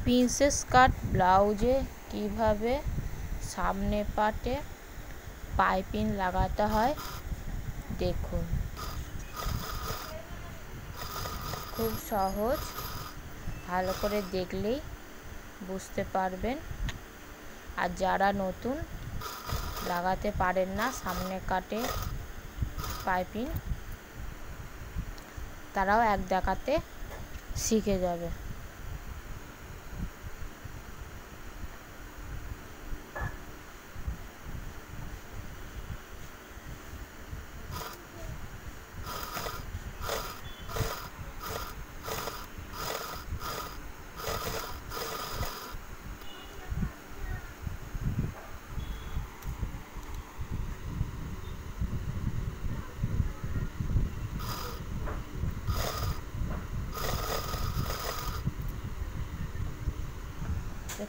Princess কাট ব্লাউজে কিভাবে সামনে পাটে পাইপিং লাগাতে হয় দেখুন। খুব সহজ, ভালো করে দেখলেই বুঝতে পারবেন। আর যারা নতুন লাগাতে পারেন না সামনে কাটে পাইপিং, তারাও এক দেখাতে শিখে যাবে।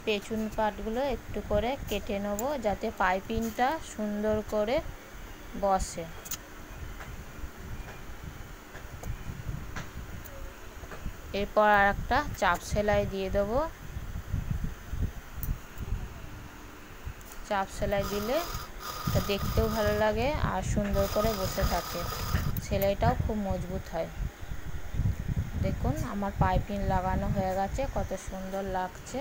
পেছন পাটগুলো একটু করে কেটে নেব যাতে পাইপিংটা সুন্দর করে বসে। এরপর আর একটা চাপ সেলাই দিয়ে দেবো। চাপ সেলাই দিলে তা দেখতেও ভালো লাগে আর সুন্দর করে বসে থাকে, সেলাইটাও খুব মজবুত হয়। দেখুন আমার পাইপিং লাগানো হয়ে গেছে, কত সুন্দর লাগছে।